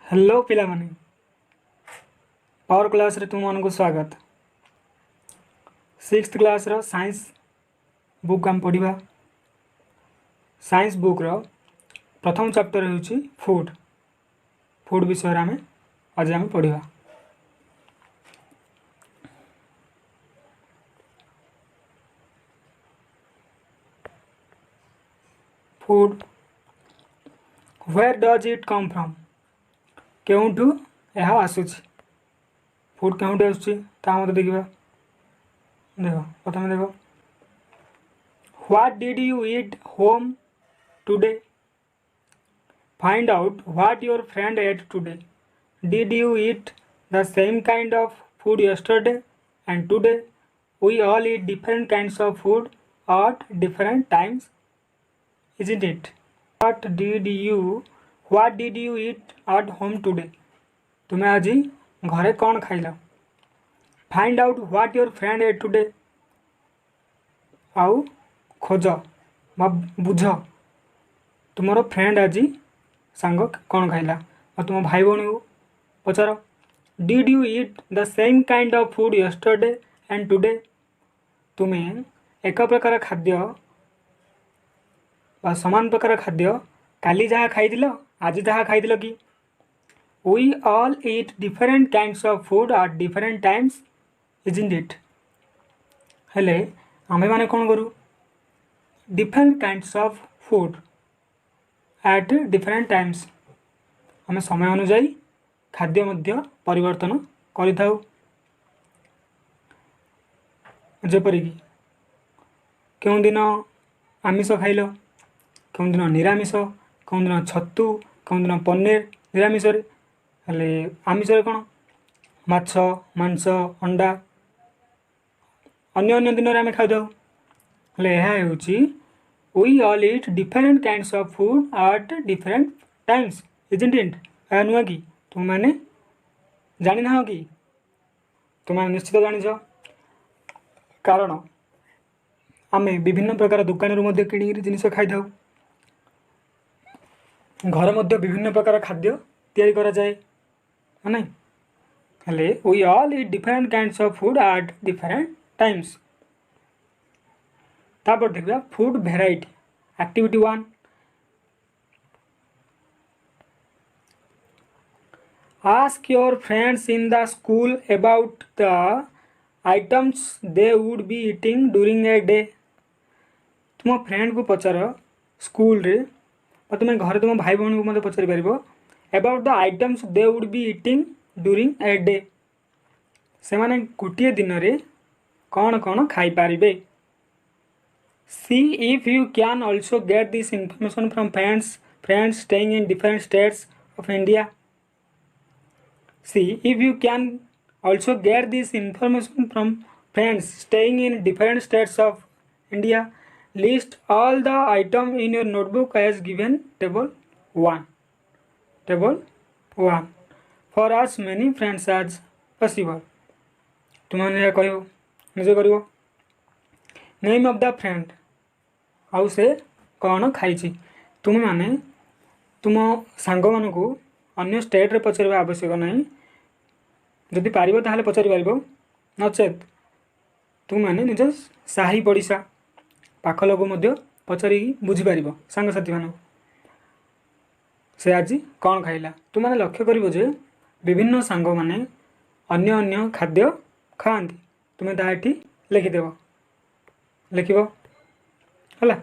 Hello पिला माने power class रे तुम मन को स्वागत। सिक्स्थ क्लास रो साइंस बुक हम पढ़िबा। साइंस बुक रो प्रथम चैप्टर होउची फूड। फूड विषय रे हमें आज हम पढ़िबा। Food where does it come from केउंठू यह आसुची। फूड केउंठू आसुची ता मते देखिबा। देखो प्रथम देखो what did you eat home today. Find out what your friend ate today. Did you eat the same kind of food yesterday and today? We all eat different kinds of food at different times, isn't it? What did you eat at home today? तुम्हें आज घरे कौन खाइल? Find out what your friend ate today. आउ खोज बा बुझ तुमर फ्रेंड आज सांग कौन खाइला और तुम भाई भौणी को पचार did you eat the same kind of food yesterday and today. तुम्हें एक प्रकार खाद्य बा समान प्रकार खाद्य काली जहाँ खाई आज जहाँ खाई कि we all eat different kinds of food at different times isn't it. हेले आमे माने कौन करूँ different kinds of food at different times आम समय अनुजाई खाद्य मध्य परिवर्तन करिथाउ। जेपरिक केउं दिन आमिष खाइल केउं दिन निरामिष केउं दिन छतु केउं दिन पनीर निरामिष हेले आमिष कौन माछ मांस अंडा अन्य अन्य दिन में आम खाऊ हेले यह होची we all eat different kinds of food at different times isn't it। है नुआ कि तुम मैंने जानी ना कि तुम निश्चित जानी कारण आमे विभिन्न प्रकार दुकान रू किणी जिनिस खाई था घर मध्य विभिन्न प्रकार खाद्य तैयारी करा जाए नहीं हेले we all eat different kinds of food at different times। तापर देखिए food variety activity 1 ask your friends in the school about the items they would be eating during a day. तुम फ्रेंड को पचार स्कूल रे तुम घर तुम भाई भौणी को मत पचारि पार about the items they would be eating during a day से माने गोटे दिन रे कौन कौन खाई पारिबे। See if you can also get this information from friends staying in different states of India. See if you can also get this information from friends staying in different states of India. List all the items in your notebook as given table 1. Table 1 for as many friends as possible. तुमने कहो निजे करिवो name of the friend आउ से कौन खाई तुम माने तुम सांग मान को अन्य स्टेट रे पचार आवश्यक नहीं जदि पार ताहले पचारि पार नचेत तुम माने निज साही पड़िशा पाख लोक पचारि बुझीपार सांगसाथी मान से आज कौन खाइला तुम मैंने लक्ष्य कर जे विभिन्न सांग माने अन्य अन्य खाद्य खाआंती तुम्हें ताठी लिखिदेव लिख है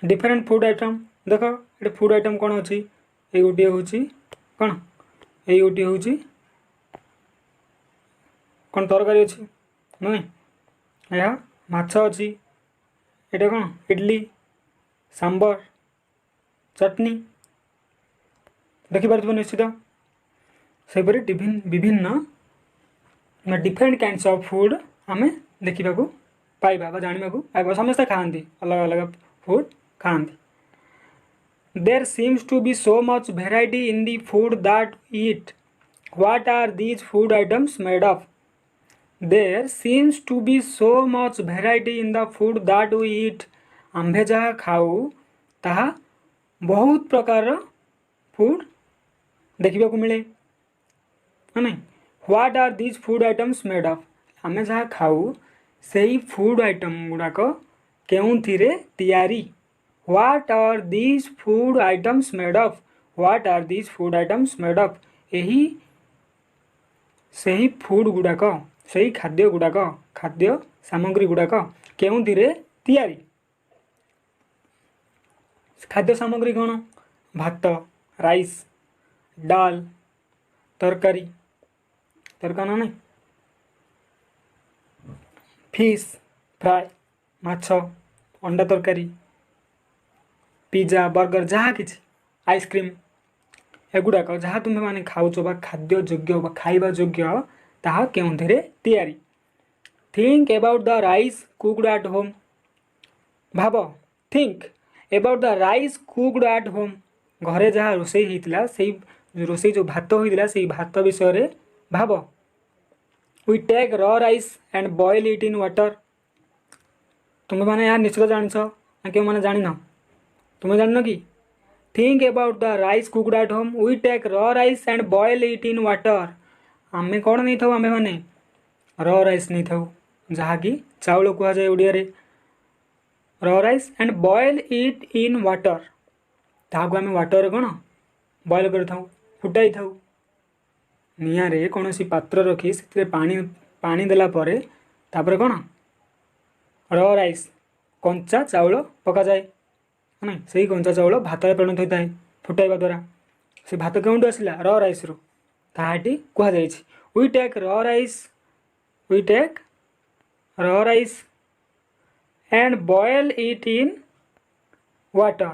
डिफरेंट फूड आइटम देख ये फूड आइटम कौन अच्छी ये गोटे हूँ कौन ये गोटे हूँ कौन तरकारी अच्छी नुहे यह माछ अच्छी यहाँ कौन इडली सांबर चटनी देखिपार निश्चित सेपरी विभिन्न डिफरेंट काइंड्स ऑफ फूड आम देखा पाइबा जाना पाइबा समस्ते खाती अलग अलग फूड खाती। There seems to be so much variety in the food that eat what are these food items made of. There seems to be so much variety in the food that we eat आम्भे जहाँ खाऊ ताहा बहुत प्रकार food देखा मिले ना नहीं। What are these food items made of, आम जहाँ खाऊ से फूड आइटम गुड़ाक केउंथिरे तैयारी। What are these food items made of, what are these food items made of, यही सही फूड गुड़ाक सही खाद्य गुड़ाक खाद्य सामग्री गुड़ाक केउंथिरे तैयारी। खाद्य सामग्री कौन, भात, राइस, डाल, तरकारी, तरकारी ना नहीं, फिश फ्राए, माछ, अंडा तरकारी, पिज्जा, बर्गर, जहाँ कि आइसक्रीम, एगुड़ाक जहाँ तुम्हें माने खाऊच बा खाद्य योग्य बा खाइबा योग्य ताहा केउंथिरे तैयारी। Think about the rice cooked at home, भाव think about the rice cooked at home, घरे जहाँ रोषे होता से रोषे जो भात होता से भात विषय भाव। वी टेक र rice and boil it in water, तुम्हें मैंने यार निश्चित जानिछ ना क्यों मैंने जान, तुम्हें जान कि think about the rice cooked at home we take र rice and boil it in water, आमे कौन नहीं था आमे मैंने र राइस नहीं था जहाँकि चाउल कहुए ओडिया र rice and boil it in water, ताकू आम वाटर कौन बॉयल कर फुटाई था निआरे कौन सी पात्र रखी से पानी देला परे तापर कौन र राइस कंचा चाउल पका जाए ना से कंचा चाउल भात परिणत होता है फुटाइवा द्वारा, से भात क्यों आसला र राइस रु ताहाटी कहुई। वी टेक र राइस वी टेक र rice and boil it in water,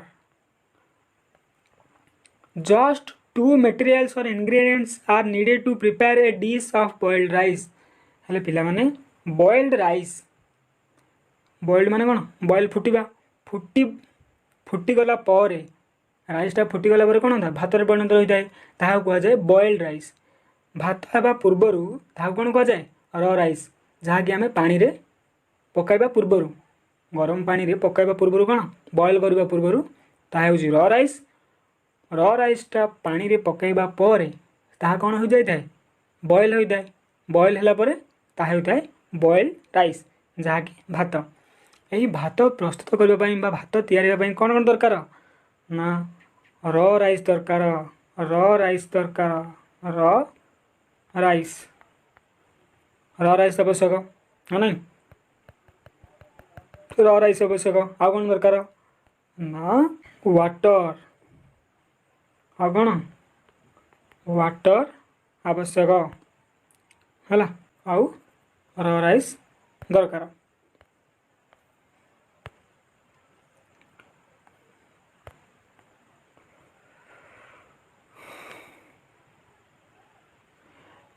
just two materials और ingredients are needed to prepare a dish of boiled rice, हेले पिला माने बॉइल्ड राइस, बॉइल्ड माने कौन बॉइल फुटिबा फुटिगला पर राइसटा फुटिगला पर कौन था भात परिणत होता है ताहा कहुए बॉइल्ड राइस, भात हेबा पूर्वर ताहा कौन कहुए र राइस, जहाँकि आम पानी रे पकाइबा पूर्वर गरम पानी रे पकाइबा पूर्वर कौन बॉयल करबा पूर्वर ताहा होची र राइस, र राइसटा पानी रे पकाइबा पर ताहा कौन हो जाए बॉयल होता है, बॉयल होला पर ताहा होता है बॉइल्ड राइस जहाँकि भात। यही भात प्रस्तुत करने भात तैयारी कौन कौन दरकार ना र राइस दरकार, र राइस दरकार, र राइस आवश्यक है ना, र राइस आवश्यक आ कौन दरकार ना वाटर, आ कौन वाटर आवश्यक है आउ र राइस दरकार।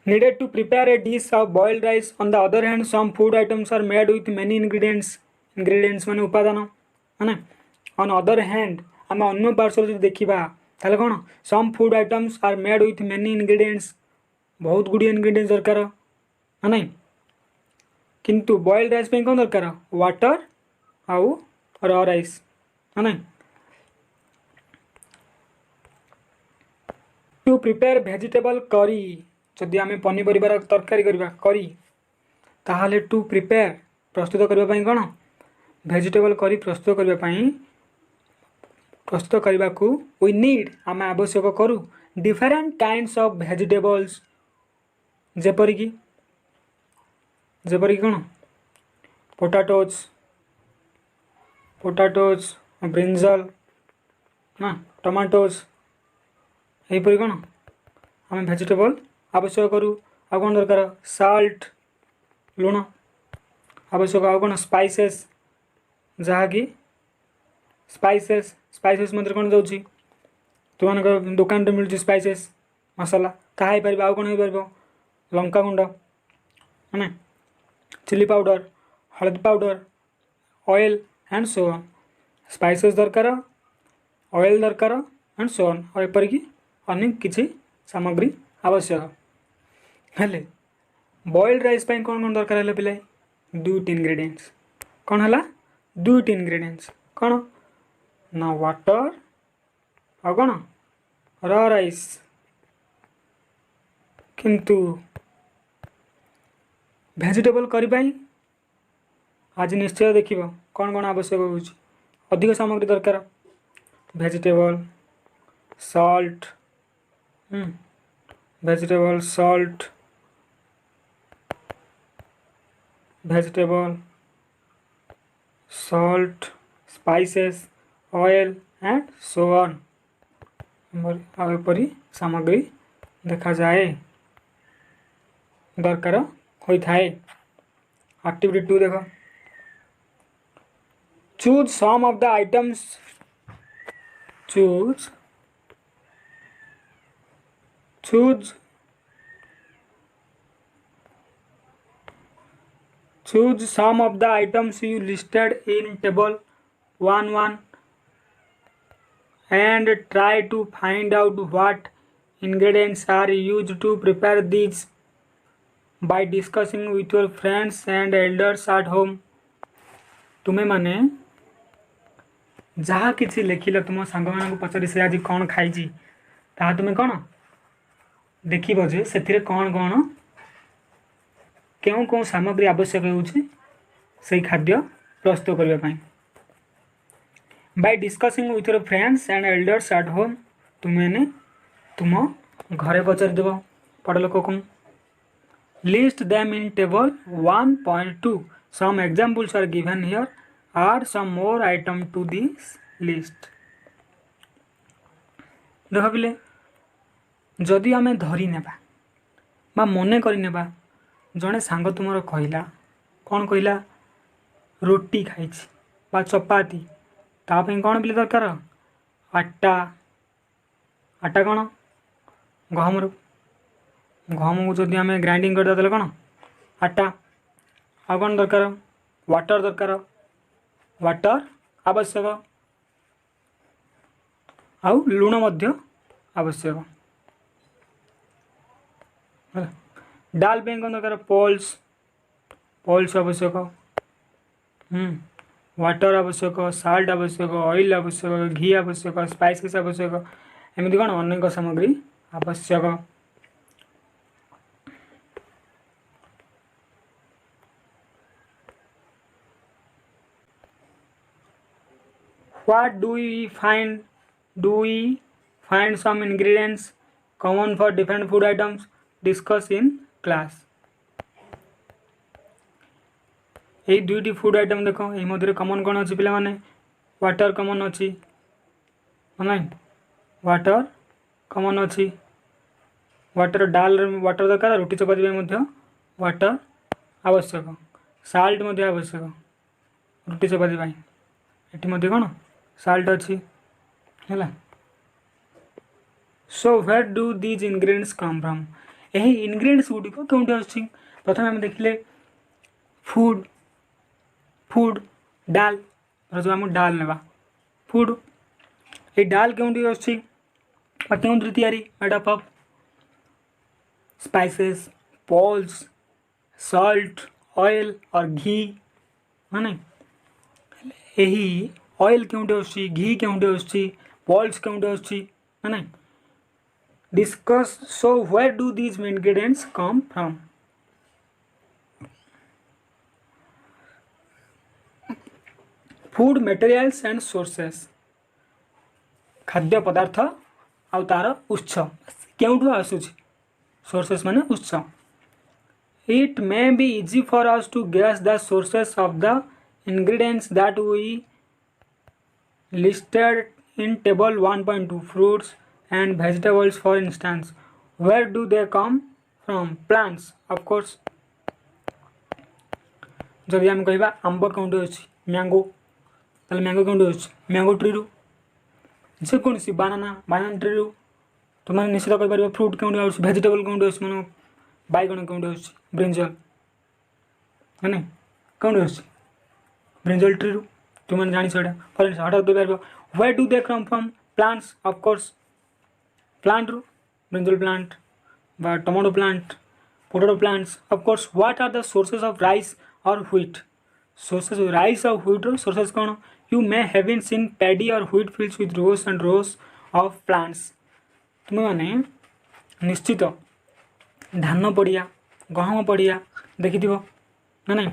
Needed to prepare a dish of boiled rice. On the other hand, some food items are made with many ingredients. Ingredients माने उपादान है ना। On other hand, आम अन्य पार्श्व जो देखा ताले कौन some food items are made with many ingredients, बहुत गुड़ी ingredients दरकार है ना। किंतु boiled rice पे कौन दरकार water आउ raw rice है ना। To prepare vegetable curry, जदि आम पनीपरिवार तरकारी करवा करी ताहले टू प्रिपेयर प्रस्तुत करने कौन वेजिटेबल करी प्रस्तुत करने को वी नीड आम आवश्यक करूँ डिफरेंट काइंड्स ऑफ वेजिटेबल्स, जेपरिक कौन पोटाटोज ब्रिंजल ना टमाटोज यहीपरि कौन आम वेजिटेबल आवश्यक करूँ आ कौन दरकार साल्ट लुण आवश्यक आ कौन स्पाइसेस जहाँकि स्पाइसेस मध्य कौन जाऊँगी तुम दुकान रे मिलूँ स्पाइसेस मसला ताहा पार आ कौन हो पार लंका गुंड है ना चिली पाउडर हलदी powder oil and so on, spices दरकार ऑयल दरकार एंड सो ऑन और एपरिक अनेक किसी सामग्री आवश्यक हेले बॉइल्ड राइस कौन कौन दरकार है पिले दुईटी इंग्रेडिएंट्स कौन है दुईटी इंग्रेडिएंट्स कौन ना वाटर आ कौन र राइस किंतु भेजिटेबल करी पाई आज निश्चय देखिब कौन कौन आवश्यक होउछि अधिक सामग्री दरकार vegetable salt vegetable salt vegetable salt spices oil and so on एपरी सामग्री देखा जाए दरकार होई थाए एक्टिविटी 2 देखो choose some of the items choose some of the items you listed in table 1 and try to find out what ingredients are used to prepare these by discussing with your friends and elders at home तुम्हें माने जहाँ किसी लिखिल तुम सांग मान पचारि से आज कौन खाई ता तुम्हें कौन देखिब जे से कौन कौन क्यों कौन सामग्री आवश्यक हो खाद्य प्रस्तुत करने by discussing with your friends and elders at home तुम्हें तुम घरे पचार देव बड़ लोक को list them in table 1.2 some examples are given here add some more item to this list देख पिले जदि आमे धरी नेबा बा मने करि नेबा जने सांग तुमर कहला कौन कहला रोटी खाइछि बा चपाती ता पे कौन पिले दरकार आटा आटा कौन गहम को जदि आमे ग्राइंडिंग कर देले कौन आटा आ कौन दरकार वाटर आवश्यक आउ लुण मध्य आवश्यक डाल पे कौन दरकार पल्स आवश्यक वाटर आवश्यक साल्ट आवश्यक ऑयल आवश्यक घी आवश्यक स्पाइसेस आवश्यक एमती कौन अनेक सामग्री आवश्यक What do we find? Do we find some ingredients common for different food items? Discuss in class. ये दुईटी फूड आइटम देख ये मध्य कमन कौन अच्छी पे वाटर कमन अच्छी नहीं वाटर कमन अच्छी वाटर डाल वाटर दरकार रुटी चपाती वाटर आवश्यक साल्ट आवश्यक रुटी चपाती ये कौन साल्ट अच्छी है so where do these ingredients come from यही इनग्रेडिएंट्स गुड़िक कौटी अच्छी प्रथम आम देखिले फूड डाल जो आम डाल नेबा फूड ये डाल कौटी अच्छी क्यों तैयारी made up of spices pulse salt oil और घी माने यही ऑयल क्योंटे अच्छी घी क्योंटे अच्छी पल्स क्योंटे अच्छी ना discuss so where do these ingredients come from food materials and sources खाद्य पदार्थ आउ तार उत्स क्योंठू आसूची सोर्सेस माने उत्स it may be easy for us to guess the sources of the ingredients that we listed in table 1.2 fruits and vegetables for instance where do they come from plants of course जब हम कहबा आंब कौंटे अच्छी mango ताले mango Khaunte अच्छी mango tree रू जे कौन सी बानाना tree रू तुम निश्चित कह पार फ्रूट कौंटे अच्छी वेजिटेबल कौंटे अच्छी मान बैगण कौंटे अच्छी ब्रिंजल है कौंटे अच्छी ब्रिंजल ट्री रू तुम जानी फॉर हटात दे पार where do they come from plants of course plant रू ब्रिंजल प्लांट बा tomato plant potato plants of course what are the sources of rice और व्हीट सोर्सेस ऑफ राइस और व्हीट रो सोर्सेस कौन you may have seen paddy और wheat fields with rows and rows of plants तुम्हें माने निश्चित धान पड़िया गहम पड़िया देखिथिबो ना नहीं.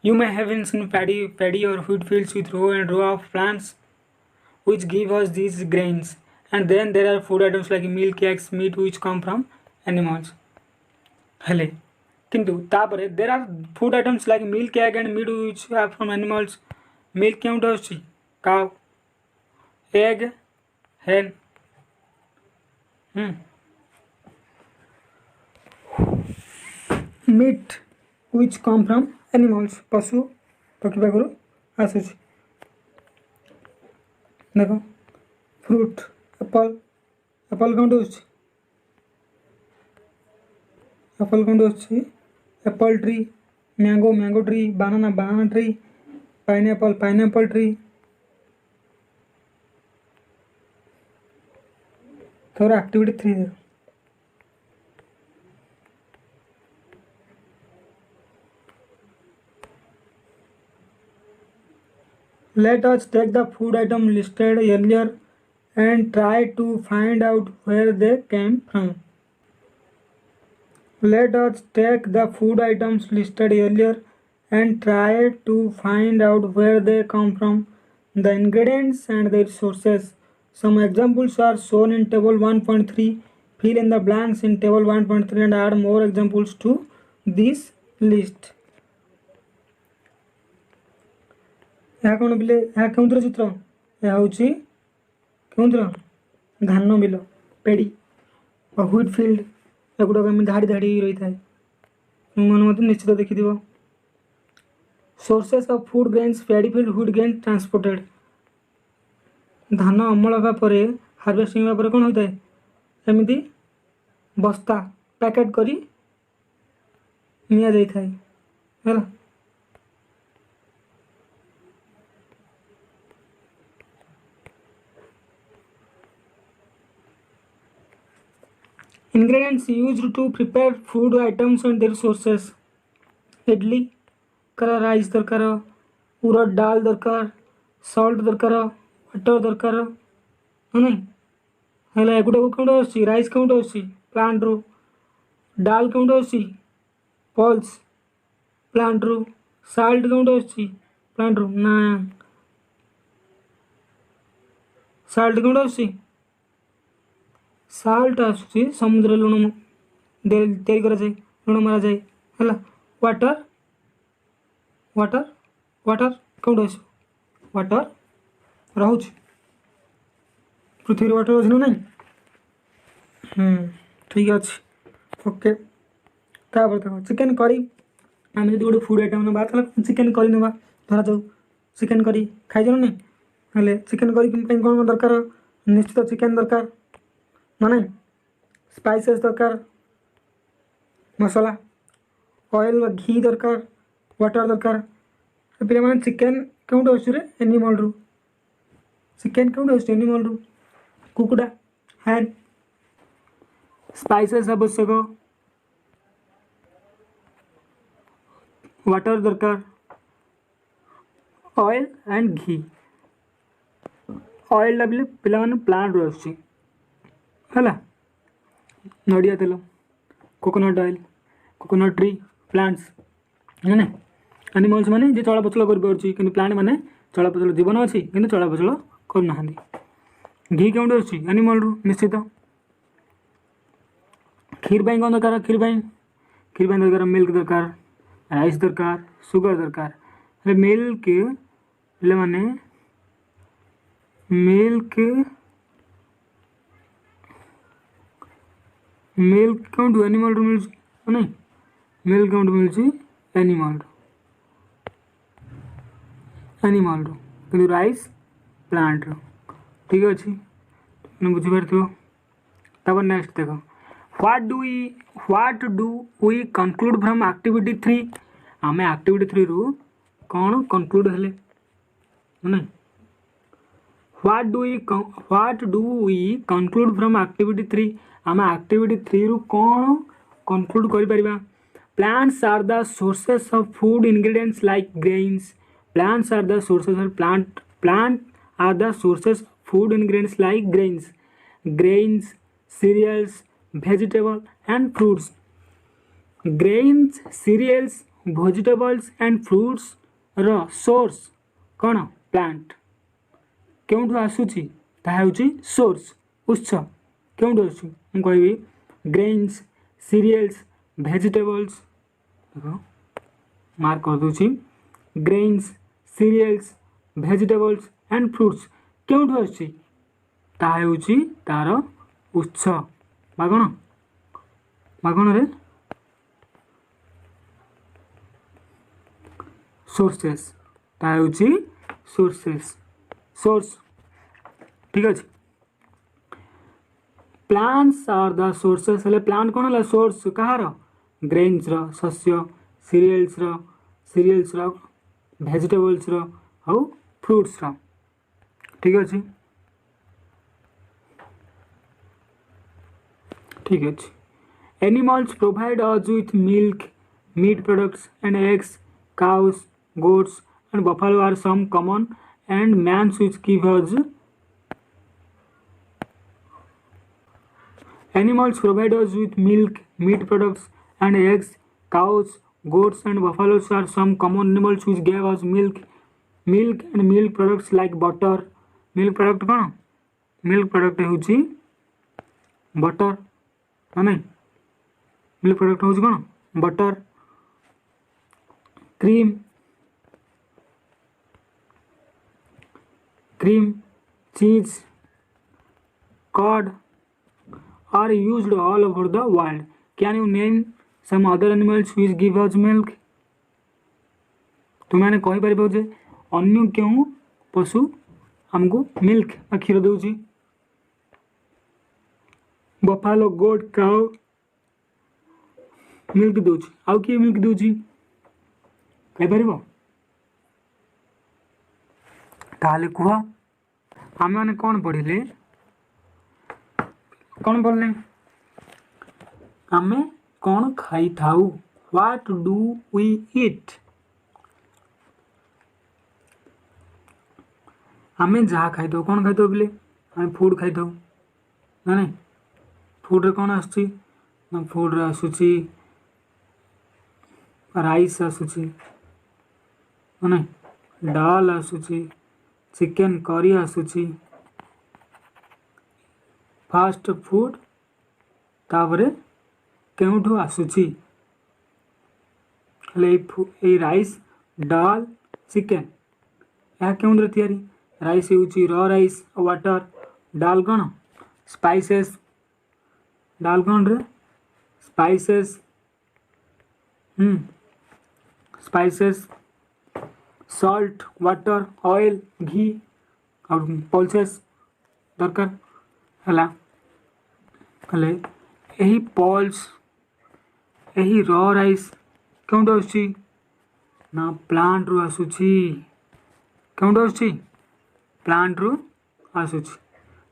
You may have seen paddy or wheat fields with row and row of plants which give us these grains. And then there are food items like milk, eggs, meat which come from animals. हेले किंतु तापरे there are food items like milk, egg and meat which are from animals. Milk केउंट आछि cow, egg hen. Meat which come from animals पशु पक्षी पाखरु आसुछि. देखो fruit Apple कौन आसुछि apple कौन आसुछि apple tree, mango tree, banana tree, pineapple tree. तो activity 3 है. Let us take the food item listed earlier and try to find out where they came from. Let us take the food items listed earlier and try to find out where they come from, the ingredients and their sources. Some examples are shown in table 1.3. Fill in the blanks in table 1.3 and add more examples to this list. यहाँ कौन बिले यहाँ केउंतर चित्र यहाँ होची केउंतर धान bill पेड़ी और wheat field एगुड़ा आम धाड़ी धाड़ी रही थाए मैंने निश्चित देखिथिबो. Sources of food grains paddy field wheat grain transported. धान अमल होगा परे हार्वेस्टिंग होगा परे कौन होता है एमती बस्ता पैकेट करी निया जाई थाए है. Ingredients used to prepare food items and their sources. Idli करा राइस दरकार उड़द डाल दरकार सॉल्ट दरकार वाटर दरकार नहीं हेला एगुटा को कौन आसी राइस कौन आसी प्लांट रू डाल कौन आसी पल्स प्लांट रू सॉल्ट कौन आसी प्लांट रू ना सॉल्ट कौन आसी साल्ट आसुची समुद्र लुण तैयारी करा जाए लुण मारा जाए है. वाटर वाटर वाटर कौन आस वाटर रोच पृथ्वी वाटर अच्छे ना नहीं. ठीक अच्छे ओके. देख चिकेन करी आम जो गोटे फूड आइटम ना चिकेन करी ना धरा जाऊ चिकेन करी खाई नहीं हेल्ले चिकेन करी कौन दरकार निश्चित चिकेन दरकार ना नहीं स्पाइसेस दरकार मसाला ऑयल घी दरकार वाटर दरकार. पे मैंने चिकेन कौट आसुरे एनिमल रू चिकेन कौट आस एनिमल रू कुकुड़ा हैन स्पाइसेस आवश्यक वाटर दरकार ऑयल एंड घी. ऑयल लगे पे प्लांट रू आस नड़िया तेल coconut oil coconut tree plants है एनिमल्स माने जे चलापचल कर प्लांट माने चलापचल जीवन अच्छी कि चलापचल करना. घी कौन आसुची एनिमल रू निश्चित. खीर पाई कौन दरकार खीर पाई दरकार मिल्क दरकार राइस दरकार सुगर दरकार. मिल्क पे माने मिल्क कौन एनिमल रू मिल नहीं मिल्क कौन मिलूँ एनिमल रू कि राइस प्लांट रू. ठीक अच्छे बुझीपार तब नेक्स्ट देख what do we conclude from activity 3. आम एक्टिविटी 3 रू कौन कनक्लूड हेले नहीं what do we conclude from activity 3. आम एक्टिविटी 3 रू कौन कनक्लूड कर plants are the sources of food ingredients like grains. Plants are the sources of plant are the sources of food ingredients like grains, cereals, vegetable and fruits. Grains cereals vegetables and fruits रो source कौन plant क्यों आसूची ताहा होची source उत्स क्यों आसूची मैं कहबी ग्रेन्स सीरियल्स भेजिटेबल्स देखो मार्क कर दूची grains cereals vegetables and fruits क्यों आसूची ताहा होची तार उत्स बागण बागण रे सोर्सेस ताहा होची सोर्सेस सोर्स ठीक अच्छे प्लांट्स आर द सोर्सेस हेले प्लांट कौन है सोर्स कहार ग्रेन्स रो शस्य सीरियल्स रो भेजिटेबल्स रो आउ फ्रूट्स रो ठीक अच्छे ठीक अच्छे animals provide us with milk meet products and eggs cows goats and buffalo are some common and mans which give us animals provide us with milk meat products and eggs cows goats and buffaloes are some common animals which give us milk and milk products like butter milk product कौन milk product होची butter नहीं milk product होची कौन butter cream cheese curd are used all over the world can you name some other animals which give us milk तुमने कहि परिबो जे अन्य क्यों पशु हमको मिल्क आ क्षीर दउची बफालो गोट काउ मिल्क दउची आउ की मिल्क दउची कहि परिबो ताले कुह आम मैंने कौन पढ़िले कौन पढ़ले आमे कौन खाई थाऊ व्हाट डू वी ईट आमे जहाँ खाई दो कौन खाई दो बोले आमे फूड खाई दो ना नहीं फूड रे कौन आसुची ना फूड रे आसुची राइस आसुची नहीं डाल आसुची चिकेन करी आसुची फास्ट फूड तापरे केउठू आसुची ए राइस डाल चिकेन या केउन रे तयारी राइस होची रॉ राइस वाटर डाल कौन स्पाइसेस डाल कौन रे spices spices salt water oil घी और पल्सेस दरकार हला हले यही पल्स यही रॉ राइस क्यों आसुची ना प्लांट रु आसुची क्यों आसुची प्लांट रु आसुची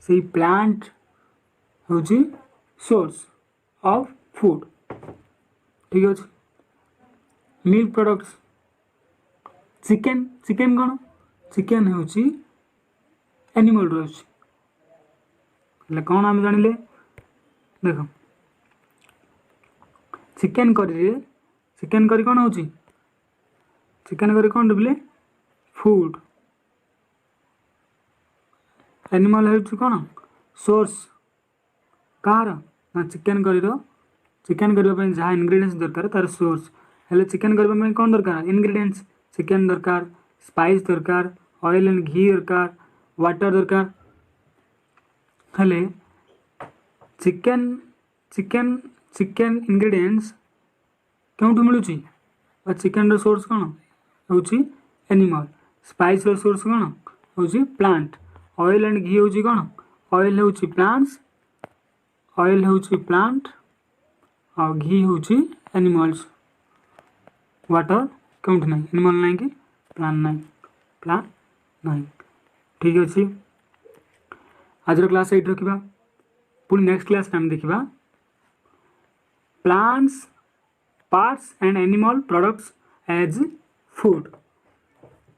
से प्लांट होची सोर्स ऑफ फूड ठीक अच्छे मिल्क प्रोडक्ट्स चिकेन चिकेन कौन चिकेन होची एनिमल रो होची कौन आम जानिले देख चिकेन करी कौन होची चिकेन करी कौन बोले फूड एनिमल होची कौन सोर्स कार ना चिकेन करी चिकेन करने जहाँ इनग्रेडिएंट्स दरकार तार सोर्स हेले चिकेन करने कौन दरकार इनग्रेडिएंट्स चिकेन दरकार स्पाइस दरकार ऑयल एंड घी दरकार वाटर दरकार हेले चिकेन चिकेन चिकेन इनग्रेडिएंट्स क्यों मिलूची चिकेन रो सोर्स कौन होची एनिमल स्पाइस रो सोर्स कौन होची प्लांट ऑयल एंड घी होची कौन ऑयल होची प्लांट्स ऑयल होची प्लांट और घी होची एनिमल्स वाटर क्यों ना एनिमल ना कि प्लांट ना ठीक अच्छे आज क्लास ये रखा पुणी नेक्स्ट क्लास आम देखा plants parts and animal products as food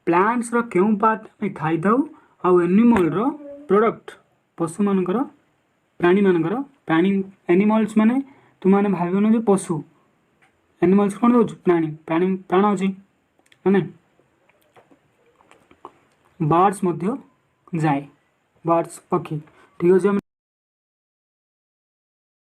plants रो क्यों पार्ट आम खाई था आउ एनिमल रो प्रोडक्ट पशु मानकर प्राणी मानकर प्राणी एनिमल्स माने तुम मैंने भावन जो पशु एनिमल्स कौन दौर प्राणी प्राणी प्राण अच्छी मैंने बार्ड्स जाए बार्ड्स पक्षी ठीक अच्छे